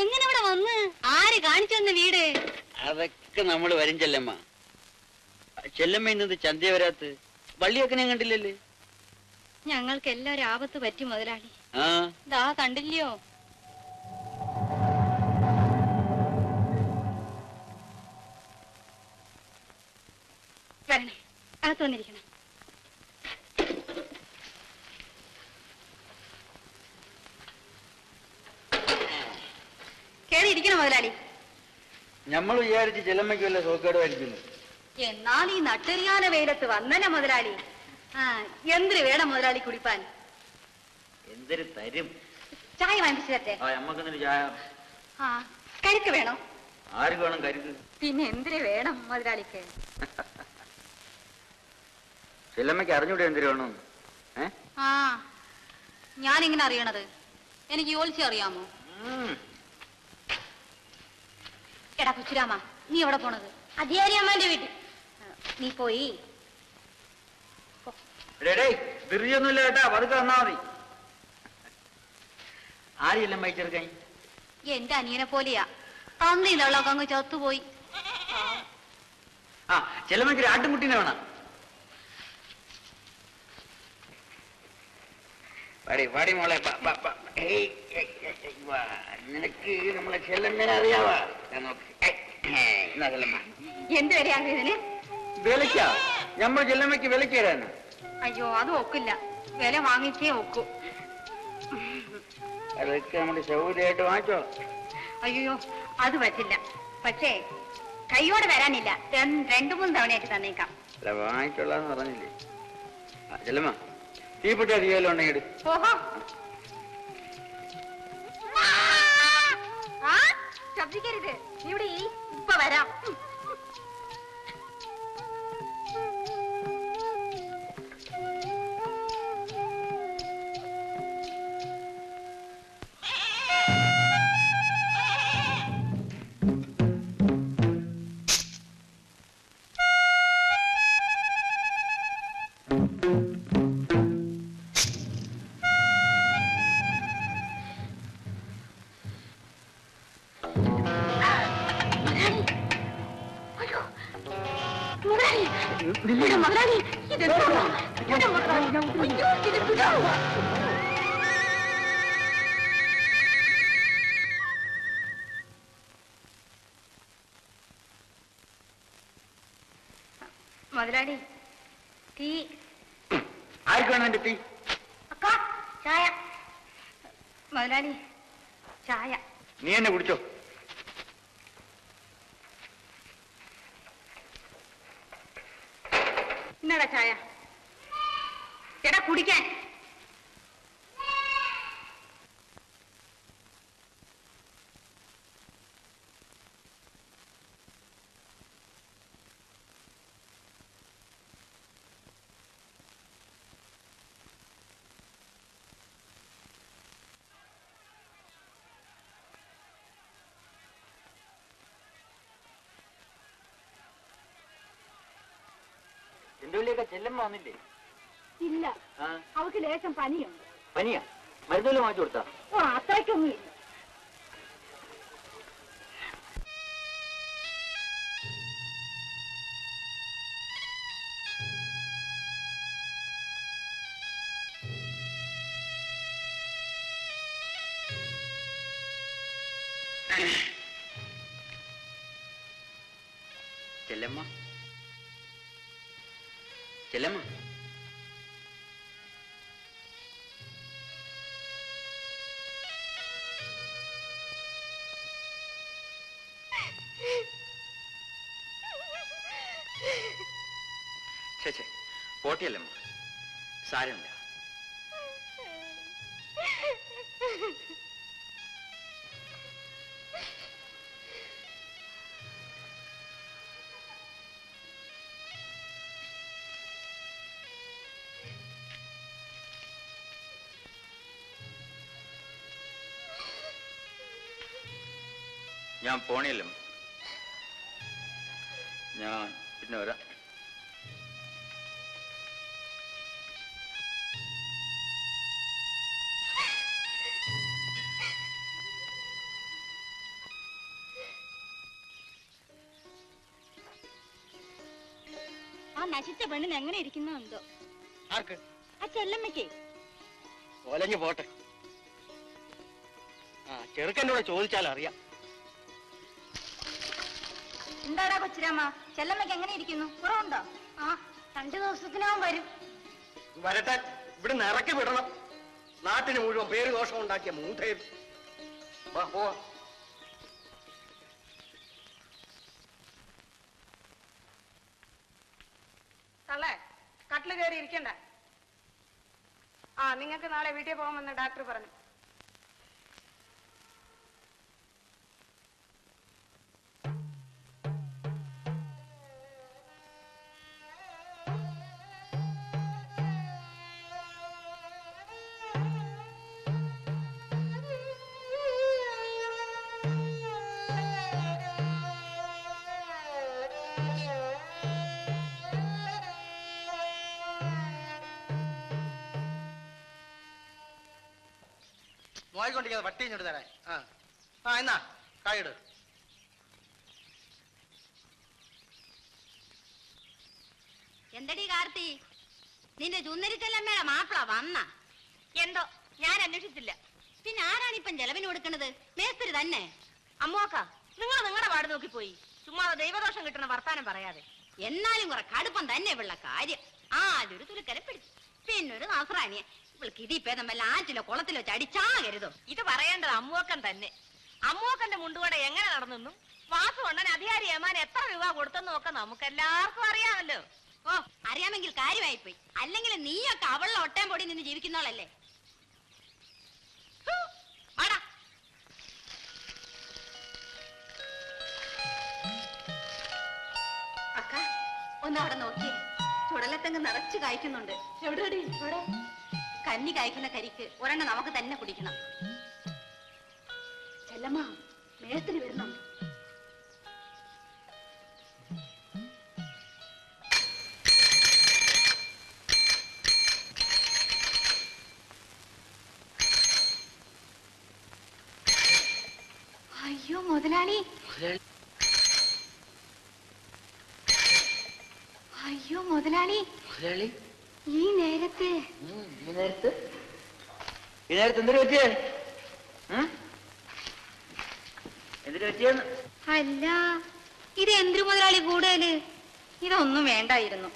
എങ്ങനെ ഇവിടെ വന്ന്? ആര് കാണിച്ചു വീട്? അതൊക്കെ നമ്മള് വരും ചെല്ലമ്മ. ചെല്ലമ്മ ഇന്നത് ചന്ത വരാത്ത്? വള്ളിയൊക്കെ ഞാൻ കണ്ടില്ലല്ലേ? ഞങ്ങൾക്ക് എല്ലാരും ആപത്ത് പറ്റി മുതലാളി. ആ ദാ കണ്ടില്ലയോ? വരണേ, അകത്ത് വന്നിരിക്കണം. കേറിയിരിക്കണം മുതലാളി. നമ്മൾ വിചാരിച്ച് ചെല്ലമ്മയ്ക്ക് വല്ല സോക്കേടുമായിരിക്കുന്നു. എന്നാൽ ഈ നട്ടെറിയാന വെയിലത്ത് വന്നനെ മുതലാളി. എന്തിനു വേണം മുതലാളി കുടിപ്പാൻ? എന്തൊരു തരും. ചായ വാങ്ങിച്ചു തരട്ടെ? നമ്മക്കെന്നൊരു ചായ. കരിക്ക് വേണോ? ആർക്ക് വേണം കരിക്ക്? പിന്നെ എന്തിനു വേണം മുതലാളിക്ക്? ചെല്ലമ്മയ്ക്ക് അറിഞ്ഞൂടെ എന്തിനു വേണം? ഞാനിങ്ങനെ അറിയണത്? എനിക്ക് യോലിച്ച് അറിയാമോ? എടാ കൊച്ചുരാമ, നീ എവിടെ പോണത്? അധികാരിയമ്മന്റെ വീട്ടിൽ. നീ പോയി ധൃതിയൊന്നുമില്ല കേട്ടാ, പതുക്കെ വന്നാ മതി. ആരെയെല്ലാം വഹിച്ചെടുക്കാൻ? എന്റെ അനിയനെ പോലെയാ. തന്നിന്നുള്ളൊക്കെ അങ്ങ് ചത്തുപോയി. ചെല്ലമ്മയ്ക്ക് ഒരു ആട്ടുംകുട്ടീനെ വേണം. പാടി മോളെ. നിനക്ക് നമ്മളെ ചെല്ലമ്മേനെ അറിയാവാ? എന്ത് വരെയാണ് ഇതിന്? വിലക്കാ? നമ്മൾ ചെല്ലമ്മയ്ക്ക് വിലക്ക് തരാന്? അയ്യോ, അത് ഒക്കില്ല. വില വാങ്ങിച്ചേ ഒക്കൂ. അതൊക്കെ നമ്മുടെ സൗകര്യമായിട്ട് വാങ്ങിച്ചോ. അയ്യോ, അത് പറ്റില്ല. പക്ഷേ കൈയോടെ വരാനില്ല. 2-3 തവണയായിട്ട് തന്നേക്കാം. അല്ല, വാങ്ങിച്ചോളാന്ന് പറഞ്ഞില്ലേ? ചെല്ലമ്മ, തീപ്പെട്ടി അധികം ഉണ്ടെങ്കിൽ ഓഹോ, ശബ്ദിക്കരുത്. ഇവിടെ ഇപ്പൊ വരാം. മുതലാളി, ടീ. ആർക്കാണ് എന്റെ ടീ? അക്കാ, ചായ. മുതലാളി, ചായ. നീ എന്നെ കുടിച്ചോ. എന്നാടാ ചായ? ചേട്ടാ കുടിക്കാൻ. എന്റെ ഉള്ളിയൊക്കെ ചെല്ലമ്മ വന്നില്ലേ? ഇല്ല, അവൾക്ക് ലേശം പനിയുണ്ട്. പനിയാ? മരുന്നല്ലോ വാങ്ങിച്ചു കൊടുത്താ? അത്രയ്ക്കൊന്നും ഇല്ല. ചെല്ലമ്മ, ചെല്ലമ്മ. ചേച്ചേ, പോട്ടിയല്ലമ്മ, സാരമില്ല. ഞാൻ പോണിയല്ലോ. ഞാൻ പിന്നെ വരാം. നശിച്ച പെണ്ണിന് എങ്ങനെ ഇരിക്കുന്നോ എന്തോ. ആർക്ക്? ആ ചെല്ലമ്മയ്ക്ക്. ഒലഞ്ഞു പോട്ടെ. ആ ചെറുക്കനോട് ചോദിച്ചാൽ അറിയാം. എന്താടാ കൊച്ചുരാമ, ചെല്ലമ്മയ്ക്ക് എങ്ങനെ ഇരിക്കുന്നു? കുറവുണ്ടോ? ആ 2 ദിവസത്തിനാവും വരും. വരട്ടെ, ഇവിടുന്ന് ഇറക്കി വിടണം. നാട്ടിന് മുഴുവൻ പേര് ദോഷം ഉണ്ടാക്കിയ മൂധയും. പോവാ. തള്ളേ, കട്ടില് കയറി ഇരിക്കണ്ട. ആ, നിങ്ങൾക്ക് നാളെ വീട്ടിൽ പോകാമെന്ന് ഡോക്ടർ പറഞ്ഞു. നോയിക്കൊണ്ടിരിക്കാതെ പട്ടി ഇങ്ങോട്ട് തരാൻ. എന്നാ കായിട്. എന്തടി കാർത്തി, നിന്റെ ചുന്നരി ചെല്ലമ്മയുടെ മാപ്പിള വന്ന? എന്തോ ഞാൻ അന്വേഷിച്ചില്ല. പിന്നെ ആരാണിപ്പം ചെലവിന് കൊടുക്കണത്? മേസ്തിരി തന്നെ. അമ്മോക്ക, നിങ്ങൾ നിങ്ങളുടെ വാർഡ് നോക്കി പോയി ചുമ്മാ ദൈവദോഷം കിട്ടണ വർത്താനം പറയാതെ. എന്നാലും കുറെ കടുപ്പം തന്നെ ഉള്ള കാര്യം. ആദ്യൊരു തുലുക്കരെ പിടിച്ചു, പിന്നൊരു നാസ്രാണിയെ. ഇവൾക്ക് ഇതിപ്പേതം വല്ല ആറ്റിലോ കുളത്തിലോ ചടിച്ചാകരുതോ. ഇത് പറയേണ്ടത് അമ്മോക്കൻ തന്നെ. അമ്മോക്കന്റെ മുണ്ടുകട എങ്ങനെ നടന്നെന്നും വാസുകൊണ്ടൻ അധികാരി ഏമാൻ എത്ര രൂപ കൊടുത്തെന്നും ഒക്കെ നമുക്കെല്ലാവർക്കും അറിയാമല്ലോ. ഓ, അറിയാമെങ്കിൽ കാര്യമായിപ്പോയി. അല്ലെങ്കിൽ നീയൊക്കെ അവളുടെ ഒട്ടയം പൊടി നിന്ന് ജീവിക്കുന്നോളല്ലേ. അക്ക, ഒന്നവിടെ നോക്കിയേ. ചുടലത്തെങ്ങ് നിറച്ചു കായ്ക്കുന്നുണ്ട്. എവിടെടി? ഇവിടെ കന്നി കായ്ക്കുന്ന കരിക്ക് ഒരെണ്ണം നമുക്ക് തന്നെ കുടിക്കണം. ചെല്ലമ്മ, മേസ്തിരി വരുന്നു. അയ്യോ മുതലാളി, അയ്യോ മുതലാളി, ഈ നേരത്തെ എന്തൊരു പറ്റിയേ? എന്തിനു പറ്റിയെന്ന്? അല്ല, ഇത് എന്തൊരു മുതലാളി കൂടുതല്? ഇതൊന്നും വേണ്ടായിരുന്നു.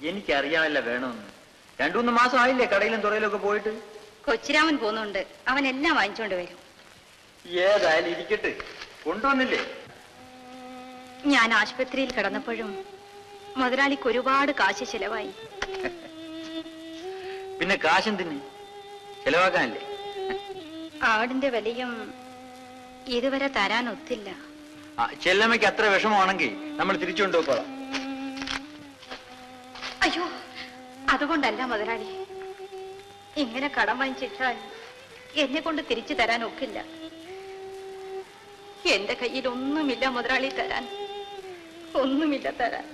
എനിക്കറിയാമല്ല വേണമെന്ന്. 2-3 മാസം ആയില്ലേ കടയിലും തുറയിലും ഒക്കെ പോയിട്ട്. കൊച്ചിരാമൻ പോകുന്നുണ്ട്, അവൻ എല്ലാം വാങ്ങിച്ചോണ്ട് വരും. ഏതായാലും ഇരിക്കട്ടെ, കൊണ്ടുവന്നില്ലേ? ഞാൻ ആശുപത്രിയിൽ കിടന്നപ്പോഴും മുതലാളിക്ക് ഒരുപാട് കാശ് ചെലവായി. പിന്നെ കാശെന്തിന്? ചെലവാക്കാനല്ലേ? ആടിന്റെ വിലയും ഇതുവരെ തരാൻ ഒത്തില്ല. ചെല്ലമ്മയ്ക്ക് അത്ര വിഷമമാണെങ്കിൽ നമ്മൾ തിരിച്ചു കൊണ്ടുപോക്കോളാം. അയ്യോ, അതുകൊണ്ടല്ല മുതലാളി. ഇങ്ങനെ കടം വാങ്ങിച്ചിട്ടാൽ എന്നെ കൊണ്ട് തിരിച്ചു തരാൻ ഒക്കില്ല. എന്റെ കയ്യിൽ ഒന്നുമില്ല മുതലാളി തരാൻ, ഒന്നുമില്ല തരാൻ.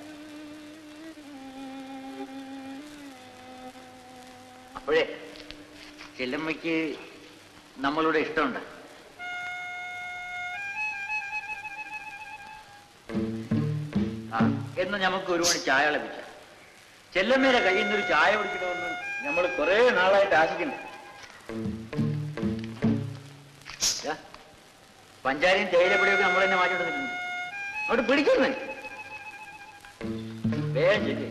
അപ്പോഴേ ചെല്ലമ്മയ്ക്ക് നമ്മളുടെ ഇഷ്ടമുണ്ട്. എന്ന് നമുക്ക് ഒരുപാട് ചായ ലഭിച്ച ചെല്ലമ്മയുടെ കയ്യിൽ നിന്നൊരു ചായ കുടിക്കണമെന്ന് നമ്മൾ കുറെ നാളായിട്ട് ആശിക്കുന്നു. പഞ്ചാരിയും തേയിലപ്പൊടിയൊക്കെ നമ്മൾ തന്നെ മാറ്റി കൊടുത്തിട്ടുണ്ട്. അവിടെ പിടിക്കുന്നേ വേഗം ചെല്ലേ.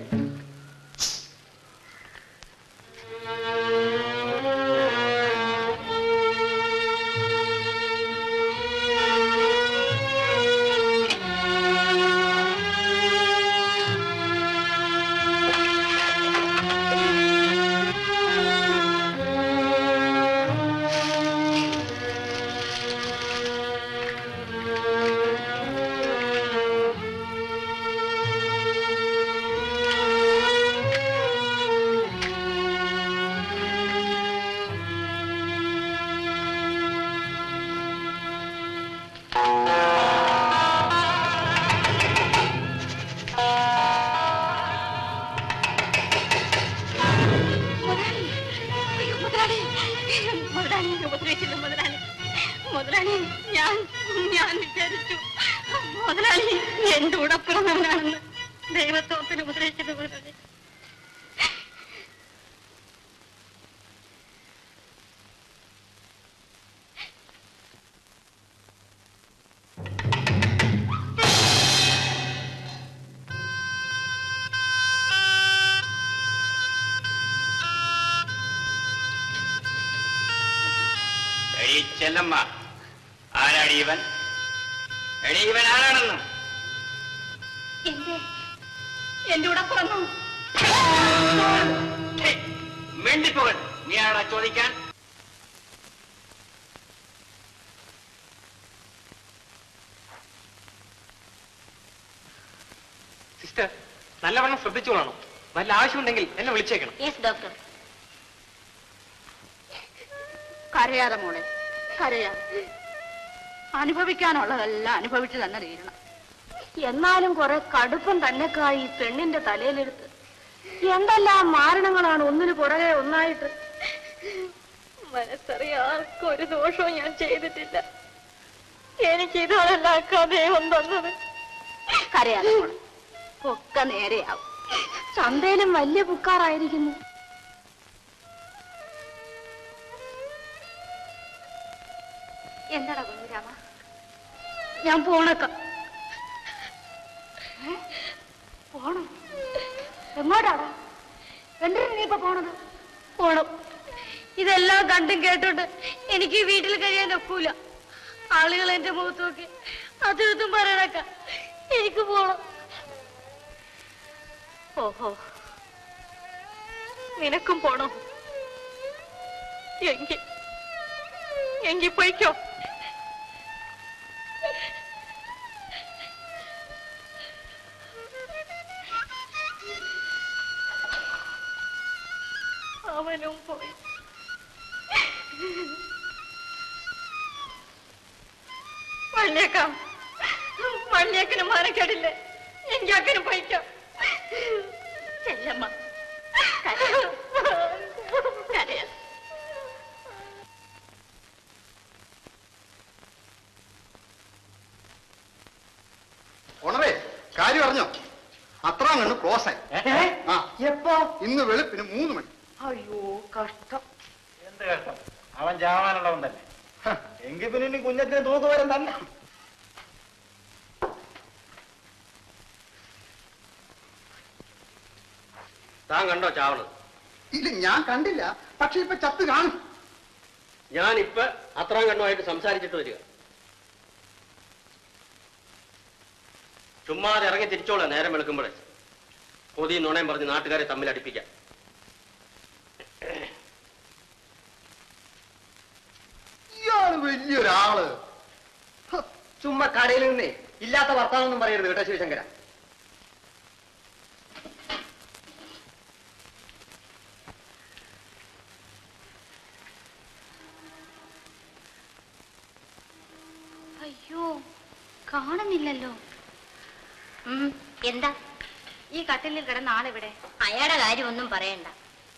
മുതലാളി, ഞാൻ വിചാരിച്ചു മുതലാളി എന്റെ ഉടപ്പിറന്നവനാണെന്ന്. ദൈവത്തോത്തിന് ഉപദേശിച്ചത് മുതലാളി. ചെല്ലമ്മ, ആരാടി ഇവൻ? എടി, ഇവൻ ആരാണെന്ന് എന്റെ കൂടെ പിറന്നു. മിണ്ടിപ്പോകൻ. നീ ആരാ ചോദിക്കാൻ? സിസ്റ്റർ, നല്ലവണ്ണം ശ്രദ്ധിച്ചോളാണോ? വല്ല ആവശ്യമുണ്ടെങ്കിൽ എന്നെ വിളിച്ചേക്കണം. Yes doctor. കരയാതെ മോളെ, കരയാതെ. അനുഭവിക്കാനുള്ളതെല്ലാം അനുഭവിച്ചു തന്നെ തീരണം. എന്നാലും കുറെ കടുപ്പം തന്നെക്കായി പെണ്ണിന്റെ തലയിലെടുത്ത് എന്തെല്ലാം മാരണങ്ങളാണ് ഒന്നിനു പുറകെ ഒന്നായിട്ട്. മനസ്സറിയാർക്കും ഒരു ദോഷവും ഞാൻ ചെയ്തിട്ടില്ല. എനിക്ക് ഇതാണല്ല കഥയും തന്നത്. കരയാതെ മോളെ, ഒക്കെ നേരെയാവും. ചന്തയിലും വലിയ പുക്കാറായിരിക്കുന്നു. എന്താടാ കുഞ്ഞുരാമ? ഞാൻ പോണക്ക. പോണം? എങ്ങോട്ടാടാ? എന്തിനാ നീ ഇപ്പൊ പോണത്? പോണം. ഇതെല്ലാം കണ്ടും കേട്ടോണ്ട് എനിക്ക് ഈ വീട്ടിൽ കഴിയാൻ ഒക്കൂല. ആളുകൾ എന്റെ മുഖത്ത് നോക്കി അതും ഇതും പറയണക്ക. എനിക്ക് പോണം. ഓഹോ, നിനക്കും പോണോ? എങ്കിൽ പോയിക്കോ. അവനും പോയി. വള്ളിയേക്കനും മാനക്കേടില്ലേ? എങ്കിൽ അക്കനും പോയിക്കോ. ചെല്ലമ്മ, കരയാ. ഓണറേ, കാര്യം അറിഞ്ഞോ? അത്ര കണ്ട് ക്ലോസ് ആയി. എപ്പോ? ഇന്ന് വെളുപ്പിന് 3 മണി. അയ്യോ, കഷ്ടം. എന്ത് കഷ്ടം? അവൻ ചാവാനുള്ളവൻ തന്നെ. എങ്കിൽ പിന്നെ ഇനി കുഞ്ഞത്തിന് തൂക്കുവരം തന്നെ. താൻ കണ്ടോ ചാവണത്? ഇല്ല, ഞാൻ കണ്ടില്ല. പക്ഷെ ഇപ്പൊ ചത്ത് കാണും. ഞാനിപ്പോ അത്രാം കണ്ണുമായിട്ട് സംസാരിച്ചിട്ട് വരിക. ചുമ്മാതെ ഇറങ്ങി തിരിച്ചോളാം. നേരം വെളുക്കുമ്പോഴേ പൊതി നുണയും പറഞ്ഞ് നാട്ടുകാരെ തമ്മിൽ അടുപ്പിക്കാം. ഇയാള് വലിയൊരാള്. ചുമ്മാ കടയിൽ നിന്നേ ഇല്ലാത്ത വർത്താനൊന്നും പറയരുത് കേട്ടോ ശിവശങ്കര. അയ്യോ, കാണുന്നില്ലല്ലോ. എന്താ ഈ കട്ടിലിൽ കിടന്ന ആളിവിടെ? അയാളുടെ കാര്യം ഒന്നും പറയണ്ട.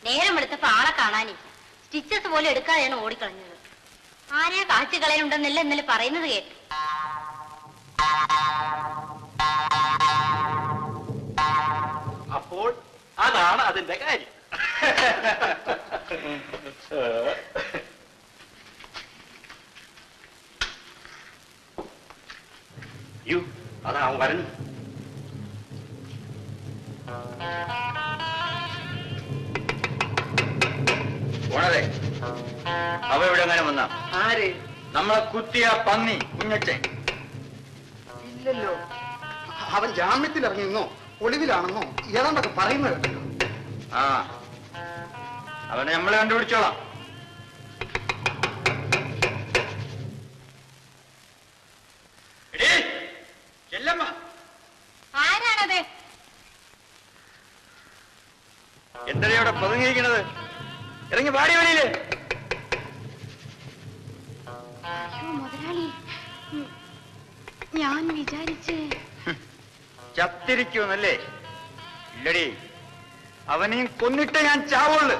നേരം എടുത്തപ്പോ ആളെ കാണാനില്ല. സ്റ്റിച്ചസ് പോലും എടുക്കാതെയാണ് ഓടിക്കളഞ്ഞത്. ആരെയാ കാച്ചു കളയുണ്ടെന്നല്ല ഇന്നലെ പറയുന്നത് കേട്ടു. അപ്പോൾ അതാണ് അതിന്റെ കാര്യം. അതാ അവൻ വരണം. ഓണറേ, അവ ഇവിടെ അങ്ങനെ വന്ന ആര്? നമ്മളെ കുത്തിയ പന്നി കുഞ്ഞച്ചൻ. ഇല്ലല്ലോ. അവൻ ജാമ്യത്തിൽ ഇറങ്ങിയെന്നോ ഒളിവിലാണെന്നോ ഏതാണ്ടൊക്കെ പറയുന്നത് കേട്ടല്ലോ. ആ, അവനെ നമ്മൾ കണ്ടുപിടിച്ചോളാം. ചെല്ലമ്മ, ആരാണത്? എന്താ ഇവിടെ പതുങ്ങിയിരിക്കണത്? ഇറങ്ങി പാടി വഴിയില്. അയ്യോ മുതലാളി, ഞാൻ വിചാരിച്ച് ചത്തിരിക്കുമെന്നല്ലേ? ഇല്ലടി, അവനെയും കൊന്നിട്ട് ഞാൻ ചാവുള്ളു.